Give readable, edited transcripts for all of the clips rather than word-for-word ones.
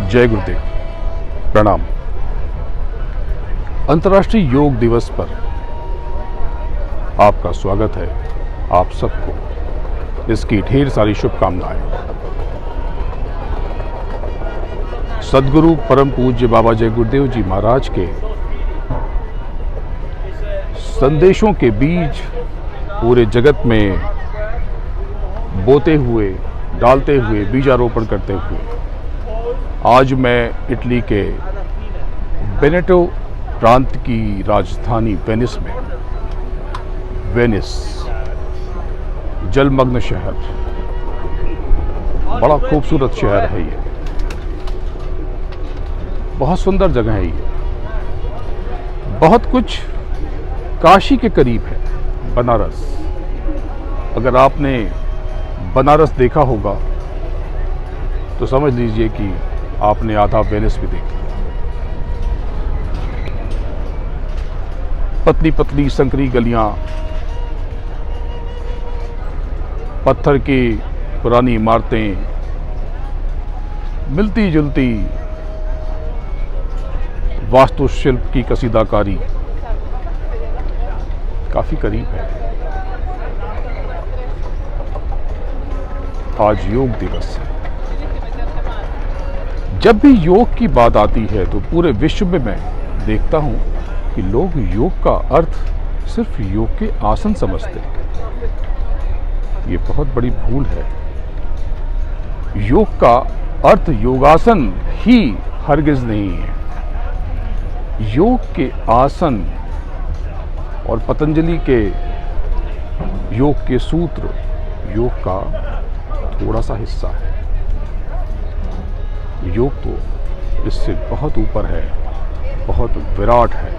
जय गुरुदेव, प्रणाम। अंतर्राष्ट्रीय योग दिवस पर आपका स्वागत है। आप सबको इसकी ढेर सारी शुभकामनाएं। सद्गुरु परम पूज्य बाबा जय गुरुदेव जी महाराज के संदेशों के बीज पूरे जगत में बोते हुए, डालते हुए, बीजारोपण करते हुए आज मैं इटली के वेनेटो प्रांत की राजधानी वेनिस में, वेनिस जलमग्न शहर, बड़ा खूबसूरत शहर है ये, बहुत सुंदर जगह है ये, बहुत कुछ काशी के करीब है। बनारस, अगर आपने बनारस देखा होगा तो समझ लीजिए कि आपने आधा वेनिस भी देख लिया। पतली पतली संकरी गलियां, पत्थर की पुरानी इमारतें, मिलती जुलती वास्तुशिल्प की कसीदाकारी काफी करीब है। आज योग दिवस है। जब भी योग की बात आती है तो पूरे विश्व में मैं देखता हूं कि लोग योग का अर्थ सिर्फ योग के आसन समझते हैं। ये बहुत बड़ी भूल है। योग का अर्थ योगासन ही हरगिज नहीं है। योग के आसन और पतंजलि के योग के सूत्र योग का थोड़ा सा हिस्सा है। योग तो इससे बहुत ऊपर है, बहुत विराट है,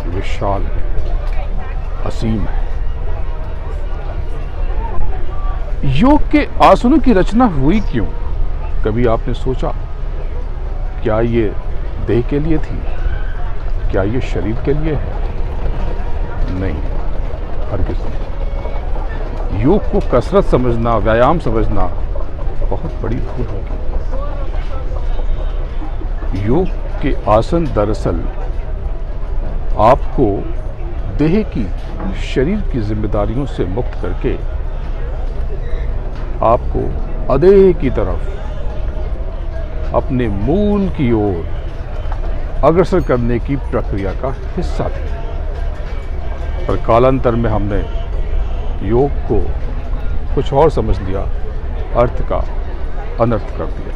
विशाल है, असीम है। योग के आसनों की रचना हुई क्यों? कभी आपने सोचा? क्या ये देह के लिए थी? क्या ये शरीर के लिए है? नहीं, हरगिज़ नहीं। योग को कसरत समझना, व्यायाम समझना बहुत बड़ी भूल होगी। योग के आसन दरअसल आपको देह की, शरीर की जिम्मेदारियों से मुक्त करके आपको अदेह की तरफ, अपने मूल की ओर अग्रसर करने की प्रक्रिया का हिस्सा थे। पर कालांतर में हमने योग को कुछ और समझ लिया, अर्थ का अनर्थ कर दिया।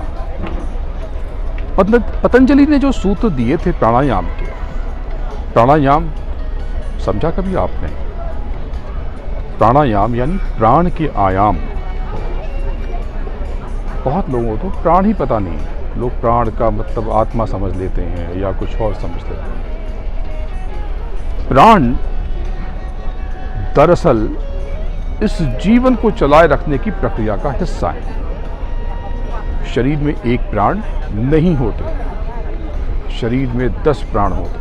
पतंजलि ने जो सूत्र दिए थे प्राणायाम के, प्राणायाम समझा कभी आपने? प्राणायाम यानी प्राण के आयाम। बहुत लोगों को प्राण ही पता नहीं। लोग प्राण का मतलब आत्मा समझ लेते हैं या कुछ और समझ लेते हैं। प्राण दरअसल इस जीवन को चलाए रखने की प्रक्रिया का हिस्सा है। शरीर में एक प्राण नहीं होते, शरीर में 10 प्राण होते।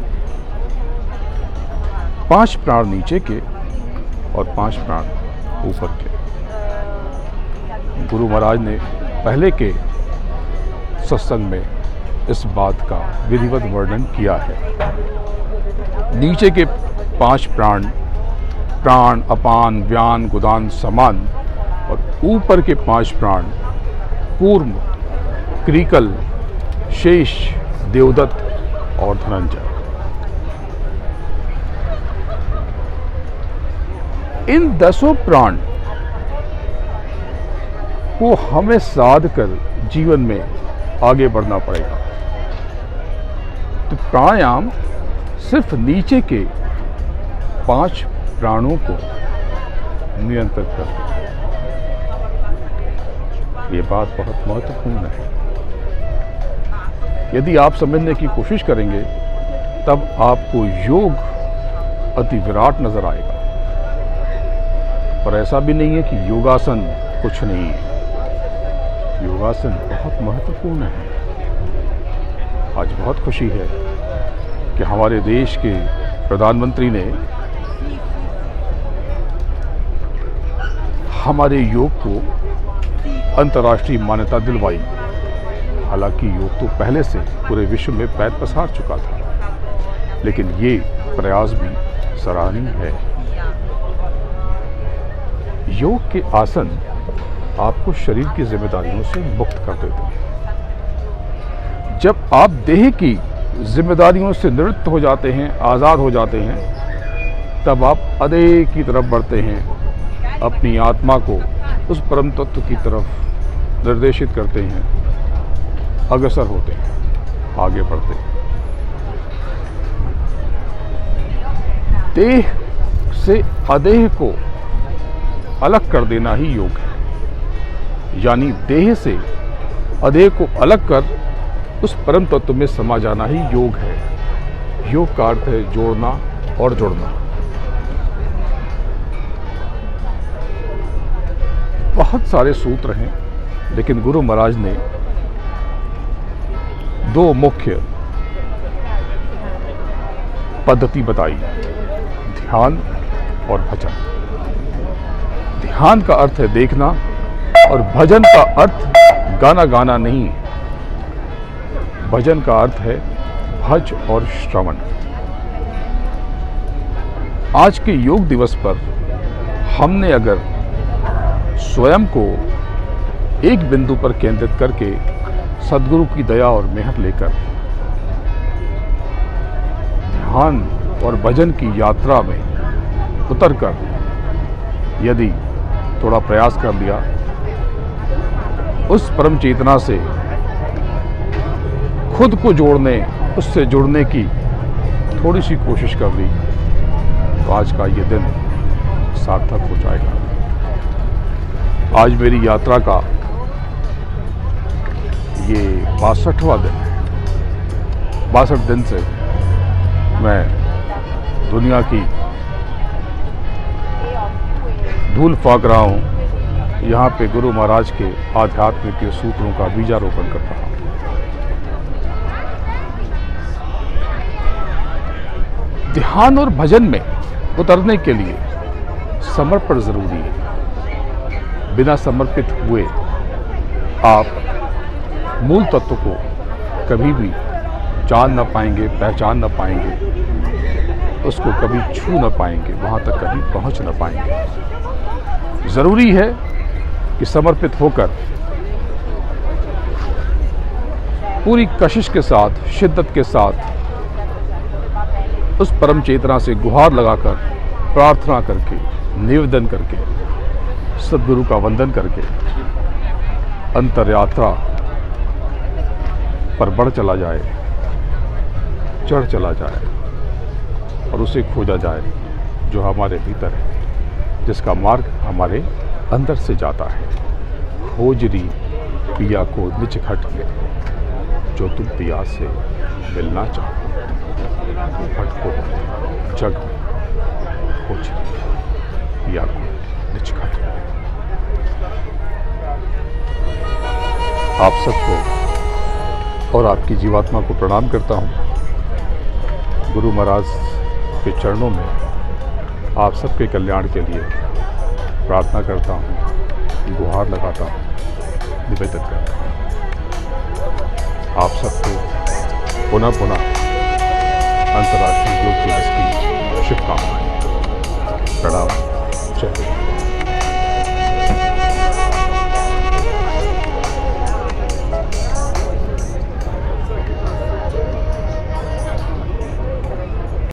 5 प्राण नीचे के और 5 प्राण ऊपर के। गुरु महाराज ने पहले के सत्संग में इस बात का विधिवत वर्णन किया है। नीचे के 5 प्राण, प्राण, अपान, व्यान, गुदान, समान, और ऊपर के 5 प्राण, कूर्म, क्रीकल, शेष, देवदत्त और धनंजय। इन 10 प्राण को हमें साध कर जीवन में आगे बढ़ना पड़ेगा। तो प्राणायाम सिर्फ नीचे के 5 प्राणों को नियंत्रित करता है। ये बात बहुत महत्वपूर्ण है। यदि आप समझने की कोशिश करेंगे तब आपको योग अति विराट नजर आएगा। पर ऐसा भी नहीं है कि योगासन कुछ नहीं है। योगासन बहुत महत्वपूर्ण है। आज बहुत खुशी है कि हमारे देश के प्रधानमंत्री ने हमारे योग को अंतर्राष्ट्रीय मान्यता दिलवाई। हालांकि योग तो पहले से पूरे विश्व में पैर पसार चुका था, लेकिन ये प्रयास भी सराहनीय है। योग के आसन आपको शरीर की जिम्मेदारियों से मुक्त कर देते हैं। जब आप देह की जिम्मेदारियों से निवृत्त हो जाते हैं, आज़ाद हो जाते हैं, तब आप अदेह की तरफ बढ़ते हैं, अपनी आत्मा को उस परम तत्व की तरफ निर्देशित करते हैं, अग्रसर होते हैं, आगे बढ़ते हैं। देह से अदेह को अलग कर देना ही योग है, यानी देह से अदेह को अलग कर उस परम तत्व में समा जाना ही योग है। योग का अर्थ है जोड़ना और जुड़ना। बहुत सारे सूत्र हैं, लेकिन गुरु महाराज ने दो मुख्य पद्धति बताई, ध्यान और भजन। ध्यान का अर्थ है देखना, और भजन का अर्थ गाना गाना नहीं है। भजन का अर्थ है भज और श्रवण। आज के योग दिवस पर हमने अगर स्वयं को एक बिंदु पर केंद्रित करके सद्गुरु की दया और मेहर लेकर ध्यान और भजन की यात्रा में उतरकर यदि थोड़ा प्रयास कर लिया, उस परम चेतना से खुद को जोड़ने, उससे जुड़ने की थोड़ी सी कोशिश कर ली, तो आज का ये दिन सार्थक हो जाएगा। आज मेरी यात्रा का ये 62वां दिन है। 62 दिन से मैं दुनिया की धूल फाक रहा हूँ, यहाँ पे गुरु महाराज के आध्यात्म के सूत्रों का बीजारोपण कर रहा हूँ। ध्यान और भजन में उतरने के लिए समर्पण जरूरी है। बिना समर्पित हुए आप मूल तत्व को कभी भी जान न पाएंगे, पहचान न पाएंगे, उसको कभी छू न पाएंगे, वहाँ तक कभी पहुँच न पाएंगे। ज़रूरी है कि समर्पित होकर पूरी कशिश के साथ, शिद्दत के साथ उस परम चेतना से गुहार लगाकर, प्रार्थना करके, निवेदन करके, सद्गुरु का वंदन करके अंतर यात्रा पर बढ़ चला जाए, चढ़ चला जाए और उसे खोजा जाए जो हमारे भीतर है, जिसका मार्ग हमारे अंदर से जाता है। खोजरी पिया को निच घट में, जो तुम पिया से मिलना चाहो, भटको जग में, खोजरी पिया को निच घट में। आप सबको और आपकी जीवात्मा को प्रणाम करता हूँ। गुरु महाराज के चरणों में आप सबके कल्याण के लिए प्रार्थना करता हूँ, गुहार लगाता हूँ, निवेदन करता हूँ। आप सबको पुनः पुनः अंतर्राष्ट्रीय योग दिवस की शुभकामनाएं। प्रणाम। जय हिंद।